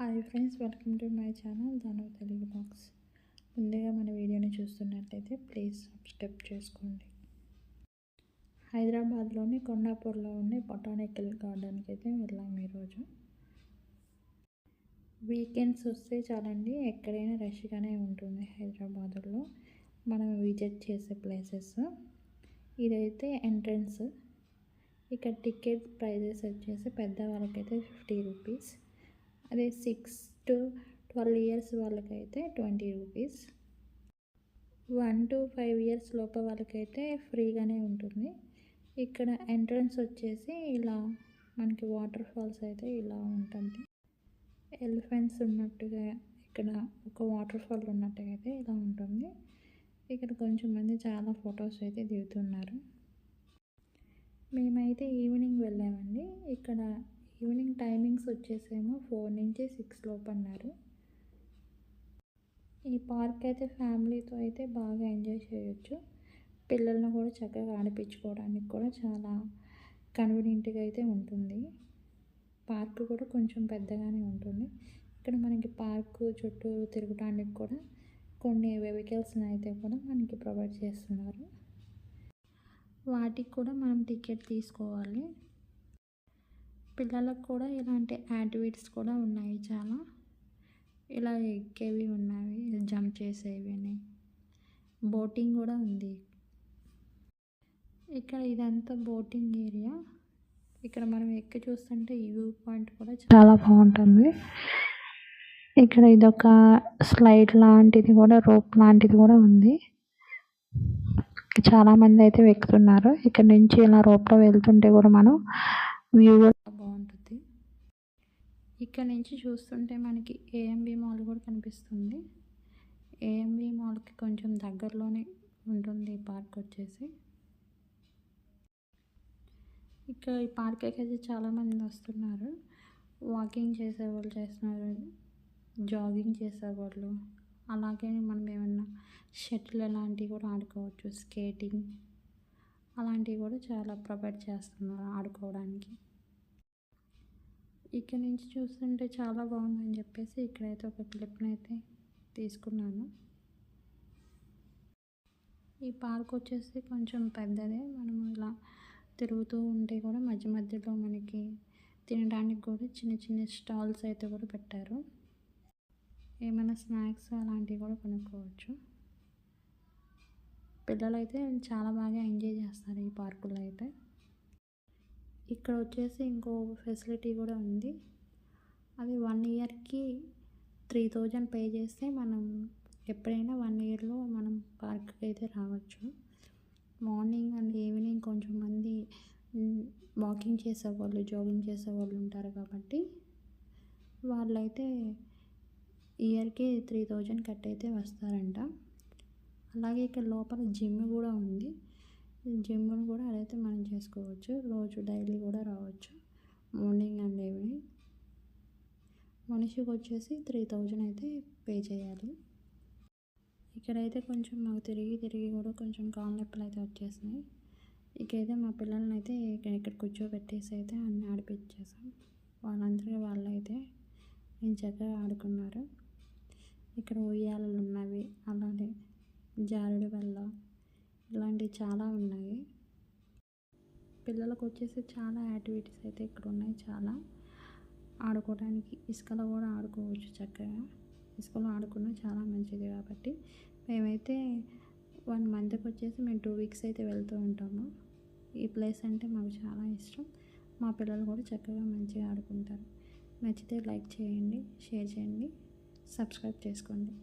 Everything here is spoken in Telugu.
Hi friends, welcome to my channel Dhanu Telugu blogs. ముందుగా మన వీడియోని చూస్తున్నట్లయితే ప్లీజ్ సబ్స్క్రైబ్ చేసుకోండి. హైదరాబాద్లోని కొండాపూర్లో ఉండే బొటానికల్ గార్డెన్కి అయితే వెళ్ళాము ఈరోజు. వీకెండ్స్ వస్తే చాలండి, ఎక్కడైనా రష్గానే ఉంటుంది హైదరాబాద్లో మనం విజిట్ చేసే ప్లేసెస్. ఇదైతే ఎంట్రన్స్. ఇక్కడ టికెట్ ప్రైజెస్ వచ్చేసి పెద్దవాళ్ళకైతే 50 రూపీస్, అదే 6 to 12 ఇయర్స్ వాళ్ళకైతే 20 రూపీస్, 1 to 5 ఇయర్స్ లోప వాళ్ళకైతే ఫ్రీగానే ఉంటుంది. ఇక్కడ ఎంట్రన్స్ వచ్చేసి ఇలా మనకి వాటర్ ఫాల్స్ అయితే ఇలా ఉంటుంది. ఎలిఫెంట్స్ ఉన్నట్టుగా ఇక్కడ ఒక వాటర్ ఫాల్ ఉన్నట్టుగా అయితే ఇలా ఉంటుంది. ఇక్కడ కొంచెం మంది చాలా ఫొటోస్ అయితే దిగుతున్నారు. మేమైతే ఈవినింగ్ వెళ్ళామండి. ఇక్కడ ఈవినింగ్ టైమింగ్స్ వచ్చేసేమో 4 నుంచి 6 లోపు అన్నారు. ఈ పార్క్ అయితే ఫ్యామిలీతో అయితే బాగా ఎంజాయ్ చేయొచ్చు. పిల్లలను కూడా చక్కగా ఆడిపించుకోవడానికి కూడా చాలా కన్వీనియంట్గా అయితే ఉంటుంది. పార్క్ కూడా కొంచెం పెద్దగానే ఉంటుంది. ఇక్కడ మనకి పార్కు చుట్టూ తిరగడానికి కూడా కొన్ని వెహికల్స్ని అయితే కూడా మనకి ప్రొవైడ్ చేస్తున్నారు. వాటికి కూడా మనం టికెట్ తీసుకోవాలి. పిల్లలకు కూడా ఇలాంటి యాక్టివిటీస్ కూడా ఉన్నాయి చాలా. ఇలా ఎక్కేవి ఉన్నాయి, జంప్ చేసేవి, బోటింగ్ కూడా ఉంది. ఇక్కడ ఇదంతా బోటింగ్ ఏరియా. ఇక్కడ మనం ఎక్కి చూస్తుంటే వ్యూ పాయింట్ కూడా చాలా బాగుంటుంది. ఇక్కడ ఇదొక స్లైడ్ లాంటిది కూడా, రోప్ లాంటిది కూడా ఉంది. చాలామంది అయితే ఎక్కుతున్నారు. ఇక్కడ నుంచి ఇలా రోప్లో వెళ్తుంటే కూడా మనం వ్యూ బాగుంటుంది. ఇక్కడ నుంచి చూస్తుంటే మనకి ఏఎంబి మాల్ కూడా కనిపిస్తుంది. ఏఎంబి మాల్కి కొంచెం దగ్గరలోనే ఉంటుంది ఈ పార్క్ వచ్చేసి. ఇక్కడ ఈ పార్క్ అయితే చాలామంది వస్తున్నారు. వాకింగ్ చేసేవాళ్ళు చేస్తున్నారు, జాగింగ్ చేసేవాళ్ళు, అలాగే మనం ఏమన్నా షటిల్ అలాంటివి కూడా ఆడుకోవచ్చు, స్కేటింగ్ అలాంటివి కూడా చాలా ప్రొవైడ్ చేస్తున్నారు ఆడుకోవడానికి. ఇక్కడ నుంచి చూస్తుంటే చాలా బాగుందని చెప్పేసి ఇక్కడైతే ఒక క్లిప్ని అయితే తీసుకున్నాను. ఈ పార్క్ వచ్చేసి కొంచెం పెద్దదే. మనము ఇలా తిరుగుతూ ఉంటే కూడా మధ్య మధ్యలో మనకి తినడానికి కూడా చిన్న చిన్న స్టాల్స్ అయితే కూడా పెట్టారు. ఏమైనా స్నాక్స్ అలాంటివి కూడా కొనుక్కోవచ్చు. పిల్లలు అయితే చాలా బాగా ఎంజాయ్ చేస్తారు ఈ పార్కులో అయితే. ఇక్కడ వచ్చేసి ఇంకో ఫెసిలిటీ కూడా ఉంది. అది 1 ఇయర్కి 3000 పే చేస్తే మనం ఎప్పుడైనా 1 ఇయర్లో మనం పార్క్కి అయితే రావచ్చు. మార్నింగ్ అండ్ ఈవినింగ్ కొంచెం మంది వాకింగ్ చేసేవాళ్ళు, జాగింగ్ చేసేవాళ్ళు ఉంటారు కాబట్టి వాళ్ళైతే ఇయర్కి 3000 కట్ అయితే వస్తారంట. అలాగే ఇక్కడ లోపల జిమ్ కూడా ఉంది. జిమ్ను కూడా అదైతే మనం చేసుకోవచ్చు. రోజు డైలీ కూడా రావచ్చు, మార్నింగ్ అండ్ ఈవినింగ్. మనిషికి వచ్చేసి 3000 అయితే పే చేయాలి. ఇక్కడైతే కొంచెం మాకు తిరిగి కూడా కొంచెం కాళ్ళ నొప్పులు అయితే వచ్చేసినాయి. ఇకైతే మా పిల్లల్ని అయితే ఇక్కడ కూర్చోబెట్టేసి అయితే అన్నీ ఆడిపించేసాం. వాళ్ళందరికీ వాళ్ళైతే నేను చక్కగా ఆడుకున్నారు. ఇక్కడ ఉయ్యాలలు ఉన్నవి, అలాగే జారుడు వల్ల ఇలాంటివి చాలా ఉన్నాయి. పిల్లలకు వచ్చేసి చాలా యాక్టివిటీస్ అయితే ఇక్కడ ఉన్నాయి. చాలా ఆడుకోవడానికి ఇసుకలో కూడా ఆడుకోవచ్చు చక్కగా. ఇసుకలో ఆడుకున్నా చాలా మంచిది కాబట్టి మేమైతే 1 మంత్కి వచ్చేసి మేము 2 వీక్స్ అయితే వెళ్తూ ఉంటాము. ఈ ప్లేస్ అంటే మాకు చాలా ఇష్టం. మా పిల్లలు కూడా చక్కగా మంచిగా ఆడుకుంటారు. నచ్చితే లైక్ చేయండి, షేర్ చేయండి, సబ్స్క్రైబ్ చేసుకోండి.